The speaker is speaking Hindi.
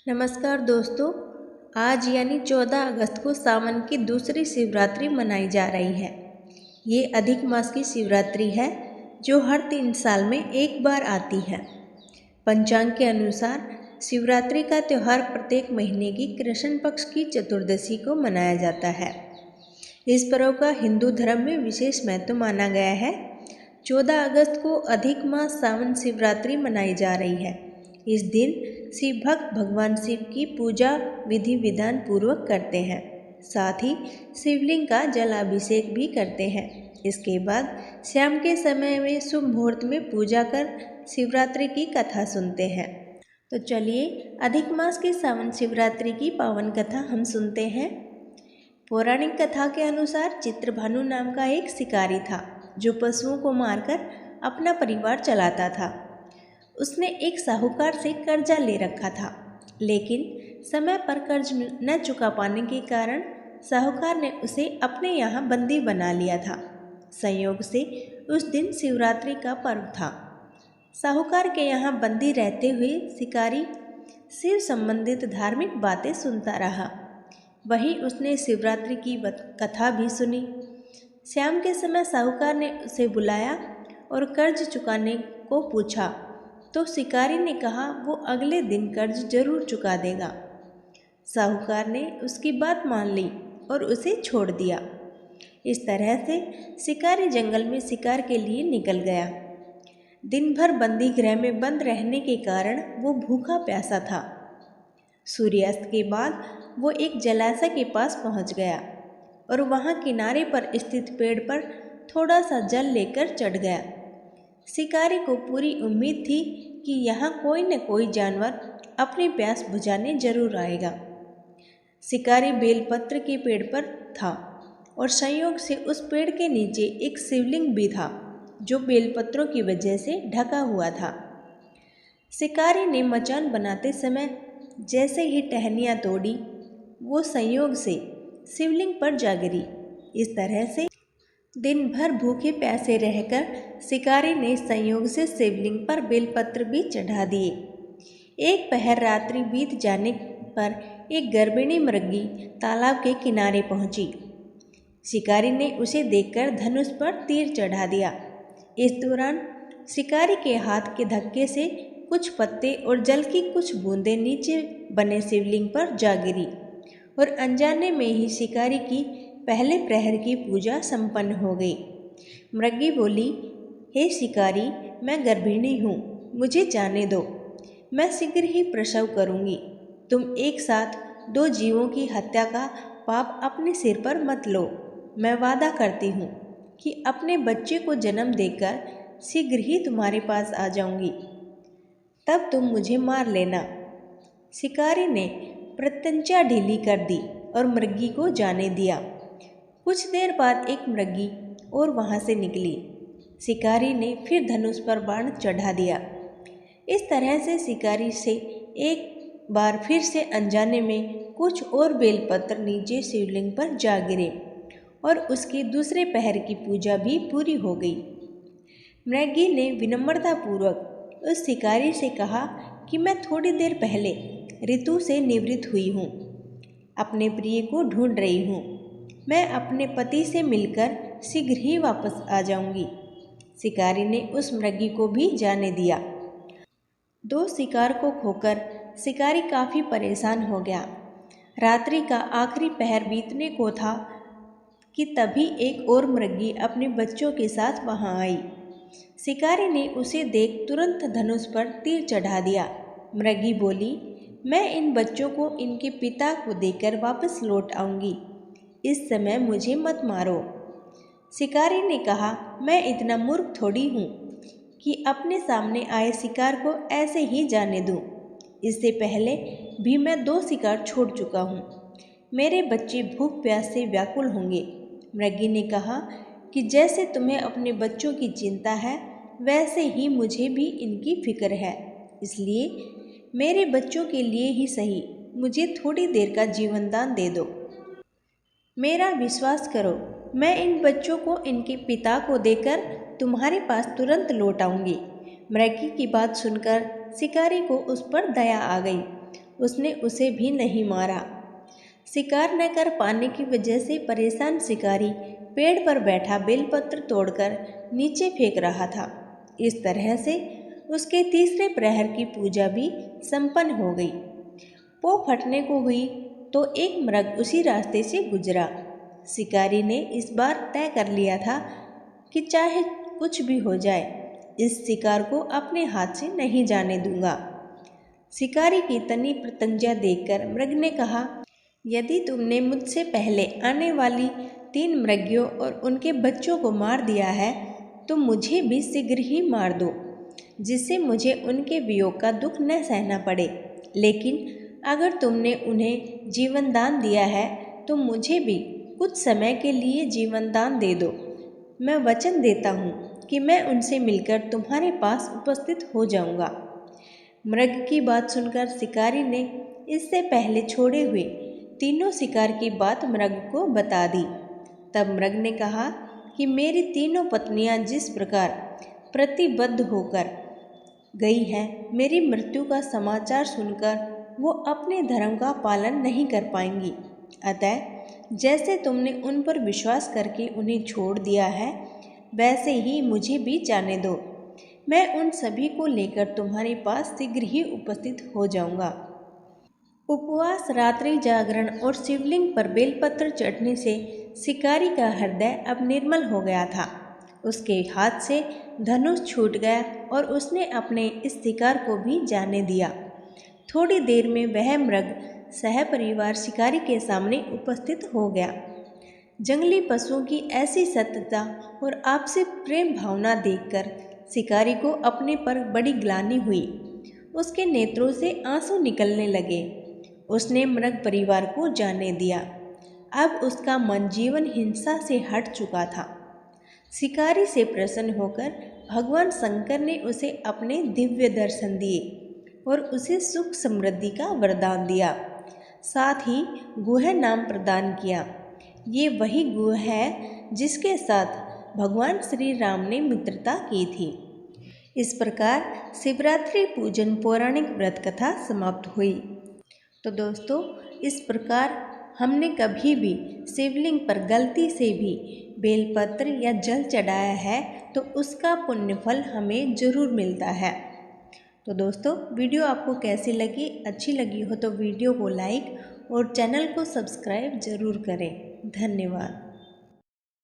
नमस्कार दोस्तों। आज यानी 14 अगस्त को सावन की दूसरी शिवरात्रि मनाई जा रही है। ये अधिक मास की शिवरात्रि है जो हर 3 साल में एक बार आती है। पंचांग के अनुसार शिवरात्रि का त्यौहार प्रत्येक महीने की कृष्ण पक्ष की चतुर्दशी को मनाया जाता है। इस पर्व का हिंदू धर्म में विशेष महत्व माना गया है। 14 अगस्त को अधिक मास सावन शिवरात्रि मनाई जा रही है। इस दिन शिव भक्त भगवान शिव की पूजा विधि विधान पूर्वक करते हैं। साथ ही शिवलिंग का जलाभिषेक भी करते हैं। इसके बाद शाम के समय में शुभ मुहूर्त में पूजा कर शिवरात्रि की कथा सुनते हैं। तो चलिए अधिक मास की सावन शिवरात्रि की पावन कथा हम सुनते हैं। पौराणिक कथा के अनुसार चित्रभानु नाम का एक शिकारी था जो पशुओं को मारकर अपना परिवार चलाता था। उसने एक साहूकार से कर्जा ले रखा था, लेकिन समय पर कर्ज न चुका पाने के कारण साहूकार ने उसे अपने यहाँ बंदी बना लिया था। संयोग से उस दिन शिवरात्रि का पर्व था। साहूकार के यहाँ बंदी रहते हुए शिकारी शिव संबंधित धार्मिक बातें सुनता रहा। वहीं उसने शिवरात्रि की कथा भी सुनी। शाम के समय साहूकार ने उसे बुलाया और कर्ज चुकाने को पूछा तो शिकारी ने कहा वो अगले दिन कर्ज जरूर चुका देगा। साहूकार ने उसकी बात मान ली और उसे छोड़ दिया। इस तरह से शिकारी जंगल में शिकार के लिए निकल गया। दिन भर बंदी गृह में बंद रहने के कारण वो भूखा प्यासा था। सूर्यास्त के बाद वो एक जलाशय के पास पहुंच गया और वहां किनारे पर स्थित पेड़ पर थोड़ा सा जल लेकर चढ़ गया। शिकारी को पूरी उम्मीद थी कि यहाँ कोई न कोई जानवर अपनी प्यास बुझाने जरूर आएगा। शिकारी बेलपत्र के पेड़ पर था और संयोग से उस पेड़ के नीचे एक शिवलिंग भी था जो बेलपत्रों की वजह से ढका हुआ था। शिकारी ने मचान बनाते समय जैसे ही टहनियाँ तोड़ी वो संयोग से शिवलिंग पर जा गिरी। इस तरह से दिन भर भूखे प्यासे रहकर शिकारी ने संयोग से शिवलिंग पर बेलपत्र भी चढ़ा दिए। एक पहर रात्रि बीत जाने पर एक गर्भिणी मृगी तालाब के किनारे पहुंची। शिकारी ने उसे देखकर धनुष पर तीर चढ़ा दिया। इस दौरान शिकारी के हाथ के धक्के से कुछ पत्ते और जल की कुछ बूंदें नीचे बने शिवलिंग पर जा गिरी और अनजाने में ही शिकारी की पहले प्रहर की पूजा संपन्न हो गई। मृगी बोली, हे शिकारी, मैं गर्भिणी हूँ, मुझे जाने दो। मैं शीघ्र ही प्रसव करूँगी। तुम एक साथ 2 जीवों की हत्या का पाप अपने सिर पर मत लो। मैं वादा करती हूँ कि अपने बच्चे को जन्म देकर शीघ्र ही तुम्हारे पास आ जाऊँगी, तब तुम मुझे मार लेना। शिकारी ने प्रत्यंचा ढीली कर दी और मृगी को जाने दिया। कुछ देर बाद एक मृगी और वहाँ से निकली। शिकारी ने फिर धनुष पर बाण चढ़ा दिया। इस तरह से शिकारी से एक बार फिर से अनजाने में कुछ और बेलपत्र नीचे शिवलिंग पर जा गिरे और उसकी दूसरे पहर की पूजा भी पूरी हो गई। मृगी ने विनम्रतापूर्वक उस शिकारी से कहा कि मैं थोड़ी देर पहले ऋतु से निवृत्त हुई हूँ, अपने प्रिय को ढूंढ रही हूँ। मैं अपने पति से मिलकर शीघ्र ही वापस आ जाऊंगी। शिकारी ने उस मृगी को भी जाने दिया। 2 शिकार को खोकर शिकारी काफ़ी परेशान हो गया। रात्रि का आखिरी पहर बीतने को था कि तभी एक और मृगी अपने बच्चों के साथ वहां आई। शिकारी ने उसे देख तुरंत धनुष पर तीर चढ़ा दिया। मृगी बोली, मैं इन बच्चों को इनके पिता को देकर वापस लौट आऊंगी। इस समय मुझे मत मारो। शिकारी ने कहा, मैं इतना मूर्ख थोड़ी हूँ कि अपने सामने आए शिकार को ऐसे ही जाने दूँ। इससे पहले भी मैं 2 शिकार छोड़ चुका हूँ। मेरे बच्चे भूख प्यास से व्याकुल होंगे। मृगी ने कहा कि जैसे तुम्हें अपने बच्चों की चिंता है वैसे ही मुझे भी इनकी फिक्र है, इसलिए मेरे बच्चों के लिए ही सही मुझे थोड़ी देर का जीवन दान दे दो। मेरा विश्वास करो, मैं इन बच्चों को इनके पिता को देकर तुम्हारे पास तुरंत लौट आऊंगी। मृगी की बात सुनकर शिकारी को उस पर दया आ गई उसने उसे भी नहीं मारा। शिकार न कर पाने की वजह से परेशान शिकारी पेड़ पर बैठा बेलपत्र तोड़कर नीचे फेंक रहा था। इस तरह से उसके तीसरे प्रहर की पूजा भी संपन्न हो गई। पौ फटने को हुई तो एक मृग उसी रास्ते से गुजरा। शिकारी ने इस बार तय कर लिया था कि चाहे कुछ भी हो जाए, इस शिकार को अपने हाथ से नहीं जाने दूंगा। शिकारी की तनी प्रतिज्ञा देखकर मृग ने कहा, यदि तुमने मुझसे पहले आने वाली 3 मृगियों और उनके बच्चों को मार दिया है तो मुझे भी शीघ्र ही मार दो, जिससे मुझे उनके वियोग का दुख न सहना पड़े। लेकिन अगर तुमने उन्हें जीवन दान दिया है तो मुझे भी कुछ समय के लिए जीवन दान दे दो। मैं वचन देता हूँ कि मैं उनसे मिलकर तुम्हारे पास उपस्थित हो जाऊँगा। मृग की बात सुनकर शिकारी ने इससे पहले छोड़े हुए तीनों शिकार की बात मृग को बता दी। तब मृग ने कहा कि मेरी तीनों पत्नियां जिस प्रकार प्रतिबद्ध होकर गई हैं, मेरी मृत्यु का समाचार सुनकर वो अपने धर्म का पालन नहीं कर पाएंगी। अतः जैसे तुमने उन पर विश्वास करके उन्हें छोड़ दिया है, वैसे ही मुझे भी जाने दो। मैं उन सभी को लेकर तुम्हारे पास शीघ्र ही उपस्थित हो जाऊंगा। उपवास, रात्रि जागरण और शिवलिंग पर बेलपत्र चढ़ने से शिकारी का हृदय अब निर्मल हो गया था। उसके हाथ से धनुष छूट गया और उसने अपने इस शिकार को भी जाने दिया। थोड़ी देर में वह मृग सहपरिवार शिकारी के सामने उपस्थित हो गया। जंगली पशुओं की ऐसी सत्यता और आपसी प्रेम भावना देखकर शिकारी को अपने पर बड़ी ग्लानि हुई। उसके नेत्रों से आंसू निकलने लगे। उसने मृग परिवार को जाने दिया। अब उसका मन जीवन हिंसा से हट चुका था। शिकारी से प्रसन्न होकर भगवान शंकर ने उसे अपने दिव्य दर्शन दिए और उसे सुख समृद्धि का वरदान दिया। साथ ही गुह नाम प्रदान किया। ये वही गुह है जिसके साथ भगवान श्री राम ने मित्रता की थी। इस प्रकार शिवरात्रि पूजन पौराणिक व्रत कथा समाप्त हुई। तो दोस्तों, इस प्रकार हमने कभी भी शिवलिंग पर गलती से भी बेलपत्र या जल चढ़ाया है तो उसका पुण्यफल हमें जरूर मिलता है। तो दोस्तों, वीडियो आपको कैसी लगी? अच्छी लगी हो तो वीडियो को लाइक और चैनल को सब्सक्राइब जरूर करें। धन्यवाद।